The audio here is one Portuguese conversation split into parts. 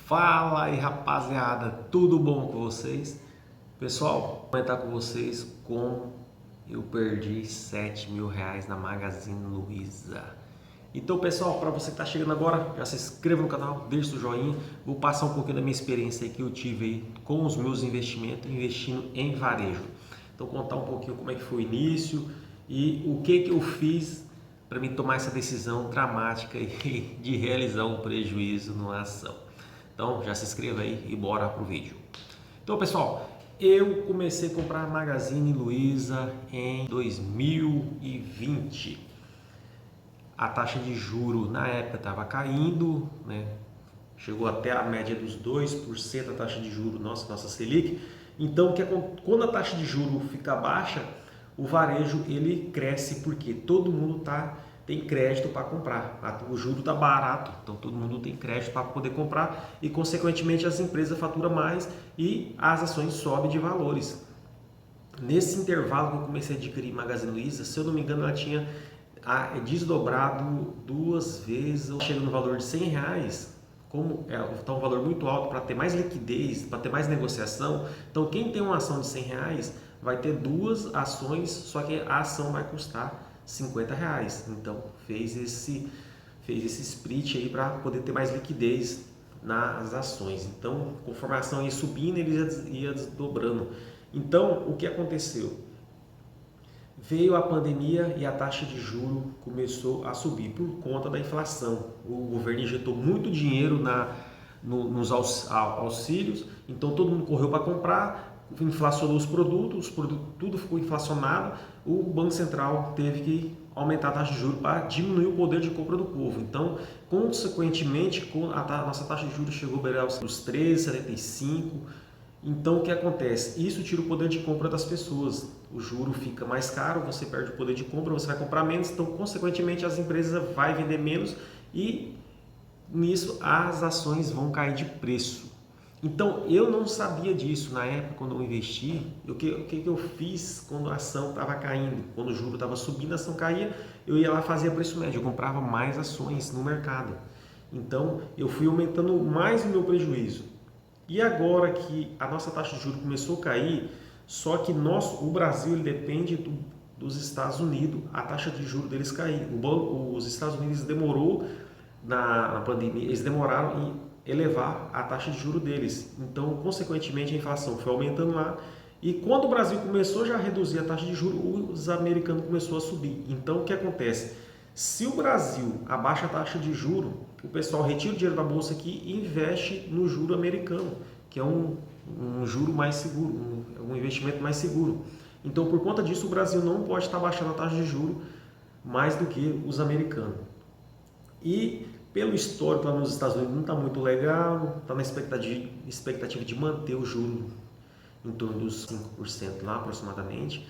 Fala aí, rapaziada, tudo bom com vocês? Pessoal, vou comentar com vocês como eu perdi R$ 7.000 na Magazine Luiza. Então, pessoal, para você que está chegando agora, já se inscreva no canal, deixa o joinha. Vou passar um pouquinho da minha experiência que eu tive aí com os meus investimentos, investindo em varejo. Então, contar um pouquinho como é que foi o início e o que eu fiz para me tomar essa decisão dramática de realizar um prejuízo numa ação. Então já se inscreva aí e bora pro vídeo. Então, pessoal, eu comecei a comprar a Magazine Luiza em 2020. A taxa de juro na época estava caindo, né? Chegou até a média dos 2% a taxa de juro, nossa Selic. Então, quando a taxa de juro fica baixa, o varejo ele cresce porque todo mundo tem crédito para comprar. O juro está barato, então todo mundo tem crédito para poder comprar e, consequentemente, as empresas faturam mais e as ações sobem de valores. Nesse intervalo que eu comecei a adquirir Magazine Luiza, se eu não me engano, ela tinha desdobrado 2 vezes, chegando no valor de R$ 100. Como está um valor muito alto para ter mais liquidez, para ter mais negociação, então quem tem uma ação de R$ 100 vai ter 2 ações, só que a ação vai custar R$ 50. Então fez esse split aí para poder ter mais liquidez nas ações. Então, conforme a ação ia subindo, ele ia desdobrando. Então, o que aconteceu? Veio a pandemia e a taxa de juro começou a subir por conta da inflação. O governo injetou muito dinheiro nos auxílios, então todo mundo correu para comprar, inflacionou os produtos tudo ficou inflacionado. O Banco Central teve que aumentar a taxa de juros para diminuir o poder de compra do povo. Então, consequentemente, a nossa taxa de juros chegou a beirar os 13,75. Então, o que acontece? Isso tira o poder de compra das pessoas. O juro fica mais caro, você perde o poder de compra, você vai comprar menos, então, consequentemente, as empresas vão vender menos e, nisso, as ações vão cair de preço. Então, eu não sabia disso na época, quando eu investi. O que eu fiz quando a ação estava caindo? Quando o juro estava subindo, a ação caía, eu ia lá e fazia preço médio, eu comprava mais ações no mercado. Então, eu fui aumentando mais o meu prejuízo. E agora que a nossa taxa de juros começou a cair, só que o Brasil ele depende dos Estados Unidos, a taxa de juros deles cair. Os Estados Unidos demorou na pandemia, eles demoraram em elevar a taxa de juros deles. Então, consequentemente, a inflação foi aumentando lá. E quando o Brasil começou já a reduzir a taxa de juros, os americanos começaram a subir. Então, o que acontece? Se o Brasil abaixa a taxa de juro, o pessoal retira o dinheiro da bolsa aqui e investe no juro americano, que é um juro mais seguro, um investimento mais seguro. Então, por conta disso, o Brasil não pode estar baixando a taxa de juro mais do que os americanos. E pelo histórico lá nos Estados Unidos não está muito legal, está na expectativa de manter o juro em torno dos 5% lá aproximadamente.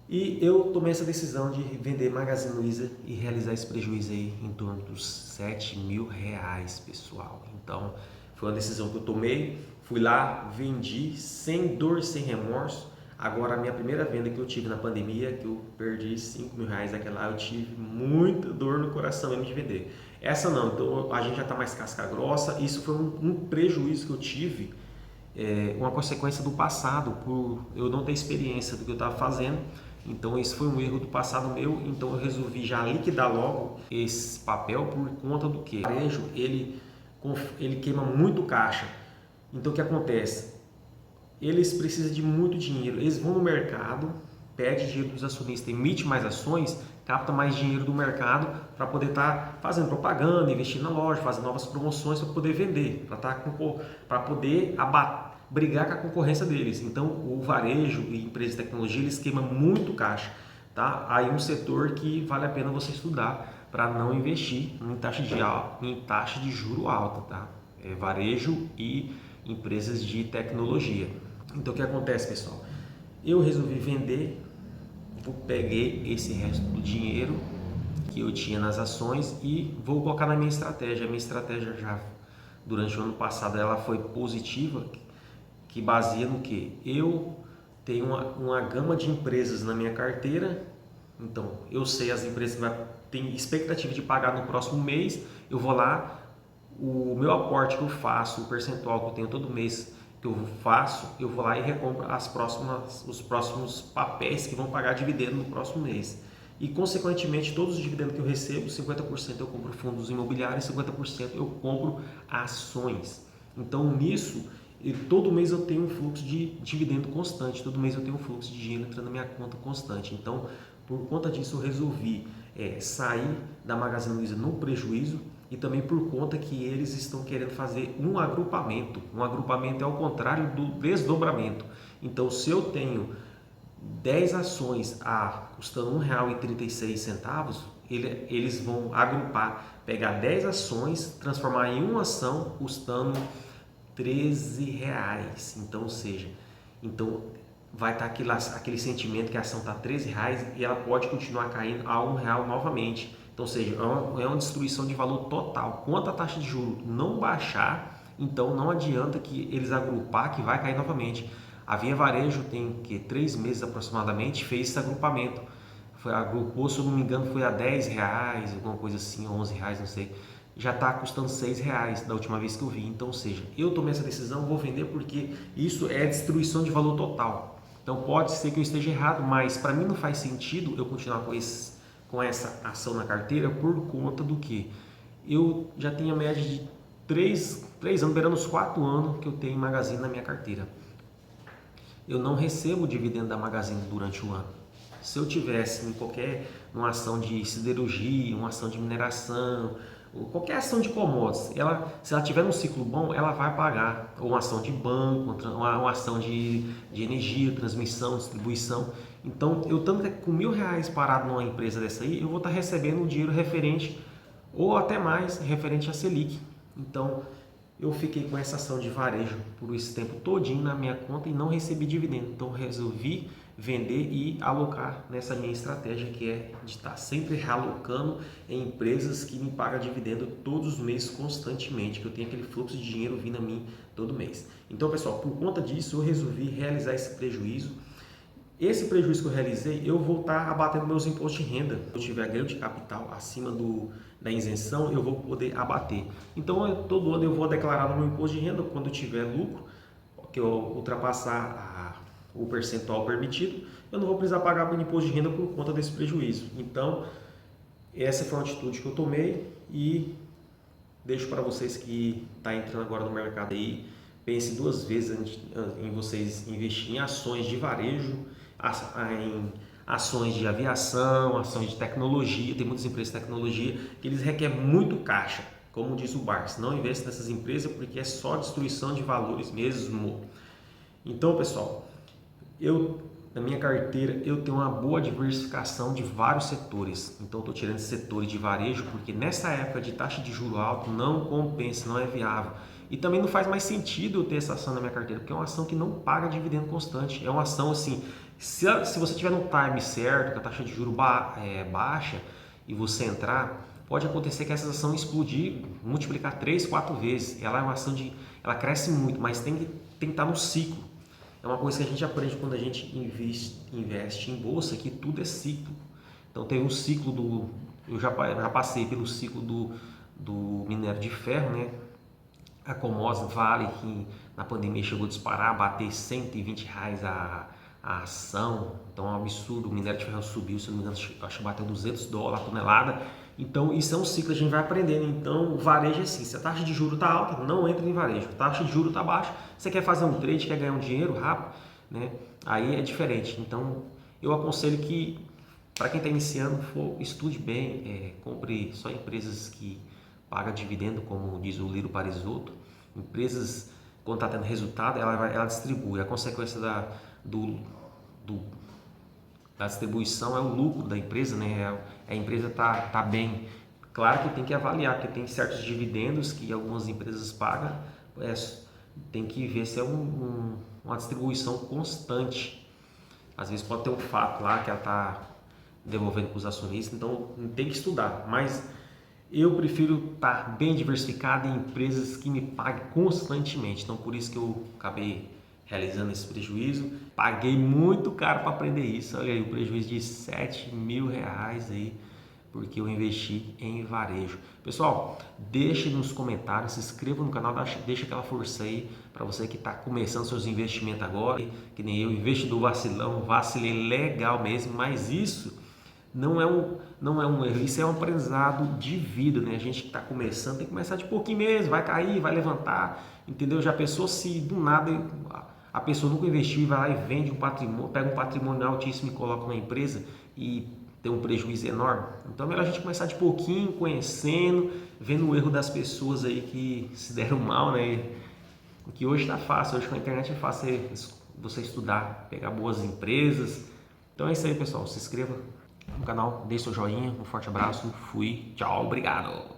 E eu tomei essa decisão de vender Magazine Luiza e realizar esse prejuízo aí em torno dos R$ 7.000, pessoal. Então, foi uma decisão que eu tomei, fui lá, vendi sem dor, sem remorso. Agora, a minha primeira venda que eu tive na pandemia, que eu perdi R$ 5.000, aquela lá eu tive muita dor no coração mesmo de vender. Essa não, então a gente já está mais casca grossa. Isso foi um prejuízo que eu tive, uma consequência do passado, por eu não ter experiência do que eu estava fazendo. Então esse foi um erro do passado meu, então eu resolvi já liquidar logo esse papel por conta do que? O varejo, ele queima muito caixa. Então o que acontece? Eles precisam de muito dinheiro, eles vão no mercado, pede dinheiro dos acionistas, emite mais ações, capta mais dinheiro do mercado para poder estar fazendo propaganda, investindo na loja, fazendo novas promoções para poder vender, para poder brigar com a concorrência deles. Então o varejo e empresas de tecnologia eles queimam muito caixa, tá? Aí um setor que vale a pena você estudar para não investir em taxa de juro alta, tá? Varejo e empresas de tecnologia. Então o que acontece, pessoal? Eu resolvi vender, peguei esse resto do dinheiro que eu tinha nas ações e vou colocar na minha estratégia. A minha estratégia já durante o ano passado ela foi positiva, que baseia no que? Eu tenho uma gama de empresas na minha carteira, então eu sei as empresas que têm expectativa de pagar no próximo mês, eu vou lá, o meu aporte que eu faço, o percentual que eu tenho todo mês que eu faço, eu vou lá e recompro os próximos papéis que vão pagar dividendo no próximo mês. E, consequentemente, todos os dividendos que eu recebo, 50% eu compro fundos imobiliários, 50% eu compro ações. Então, nisso, todo mês eu tenho um fluxo de dividendo constante, todo mês eu tenho um fluxo de dinheiro entrando na minha conta constante. Então, por conta disso, eu resolvi sair da Magazine Luiza no prejuízo e também por conta que eles estão querendo fazer um agrupamento. Um agrupamento é ao contrário do desdobramento. Então, se eu tenho 10 ações custando R$ 1,36, eles vão agrupar, pegar 10 ações, transformar em uma ação custando R$ 13. Então, ou seja, vai estar aquele sentimento que a ação está R$ 13 e ela pode continuar caindo a R$ 1 novamente. Então, ou seja, é uma destruição de valor total. Quanto a taxa de juros não baixar, então não adianta que eles agrupar que vai cair novamente. A Via Varejo tem 3 meses aproximadamente, fez esse agrupamento. Agrupou, se eu não me engano, foi a R$ 10, alguma coisa assim, R$ 11, não sei. Já está custando R$ 6 da última vez que eu vi. Então, ou seja, eu tomei essa decisão, vou vender porque isso é destruição de valor total. Então, pode ser que eu esteja errado, mas para mim não faz sentido eu continuar com essa ação na carteira por conta do que? Eu já tenho a média de 3 anos, beirando os 4 anos que eu tenho Magazine na minha carteira. Eu não recebo dividendo da Magazine durante o ano. Se eu tivesse uma ação de siderurgia, uma ação de mineração, ou qualquer ação de commodities, se ela tiver um ciclo bom, ela vai pagar. Ou uma ação de banco, uma ação de energia, transmissão, distribuição. Então, eu tanto que com R$ 1.000 parado numa empresa dessa aí, eu vou estar recebendo um dinheiro referente, ou até mais, referente a Selic. Então, eu fiquei com essa ação de varejo por esse tempo todinho na minha conta e não recebi dividendo. Então, resolvi vender e alocar nessa minha estratégia, que é de estar sempre realocando em empresas que me pagam dividendo todos os meses constantemente, que eu tenho aquele fluxo de dinheiro vindo a mim todo mês. Então, pessoal, por conta disso, eu resolvi realizar esse prejuízo. Esse prejuízo que eu realizei, eu vou estar abatendo meus impostos de renda. Se eu tiver ganho de capital acima da isenção, eu vou poder abater. Então, todo ano eu vou declarar no meu imposto de renda, quando eu tiver lucro, que eu ultrapassar o percentual permitido, eu não vou precisar pagar o imposto de renda por conta desse prejuízo. Então, essa foi uma atitude que eu tomei e deixo para vocês que estão entrando agora no mercado aí, pense 2 vezes em vocês investir em ações de varejo, em ações de aviação, ações de tecnologia. Tem muitas empresas de tecnologia que eles requerem muito caixa, como diz o Barça. Não investe nessas empresas porque é só destruição de valores mesmo. Então, pessoal, na minha carteira eu tenho uma boa diversificação de vários setores. Então, estou tirando setores de varejo porque nessa época de taxa de juro alto não compensa, não é viável. E também não faz mais sentido eu ter essa ação na minha carteira, porque é uma ação que não paga dividendo constante. É uma ação assim, se você tiver no time certo, com a taxa de juros baixa e você entrar, pode acontecer que essa ação explodir, multiplicar 3, 4 vezes. Ela é uma ação ela cresce muito, mas tem que estar no ciclo. É uma coisa que a gente aprende quando a gente investe em bolsa, que tudo é ciclo. Então tem um ciclo eu já passei pelo ciclo do minério de ferro, né? A Commodity Vale, que na pandemia chegou a disparar, bater R$ 120 a ação. Então é um absurdo, o minério de ferro subiu, se não me engano, acho que bateu $200 a tonelada. Então isso é um ciclo, a gente vai aprendendo. Então o varejo é assim, se a taxa de juros está alta, não entra em varejo. A taxa de juros está baixa, você quer fazer um trade, quer ganhar um dinheiro rápido, né? Aí é diferente. Então eu aconselho que para quem está iniciando, estude bem, compre só empresas que pagam dividendo, como diz o Liro Parisotto. Empresas, quando está tendo resultado, ela distribui. A consequência da distribuição é o lucro da empresa, né? A empresa tá bem. Claro que tem que avaliar, porque tem certos dividendos que algumas empresas pagam, tem que ver se é uma distribuição constante. Às vezes pode ter um fato lá que ela está devolvendo para os acionistas, então tem que estudar. Mas eu prefiro estar bem diversificado em empresas que me paguem constantemente. Então, por isso que eu acabei realizando esse prejuízo. Paguei muito caro para aprender isso. Olha aí, o prejuízo de R$ 7.000 aí porque eu investi em varejo. Pessoal, deixe nos comentários, se inscreva no canal, deixa aquela força aí para você que está começando seus investimentos agora, que nem eu, investidor vacilão, vacilei legal mesmo, mas isso não é um erro, isso é um aprendizado de vida, né? A gente que está começando tem que começar de pouquinho mesmo, vai cair, vai levantar, entendeu? Já pensou se do nada a pessoa nunca investiu e vai lá e vende um patrimônio, pega um patrimônio altíssimo e coloca na empresa e tem um prejuízo enorme? Então é melhor a gente começar de pouquinho, conhecendo, vendo o erro das pessoas aí que se deram mal, né? Que hoje está fácil, hoje com a internet é fácil você estudar, pegar boas empresas. Então é isso aí, pessoal, se inscreva no canal, deixe seu joinha, um forte abraço, fui, tchau, obrigado!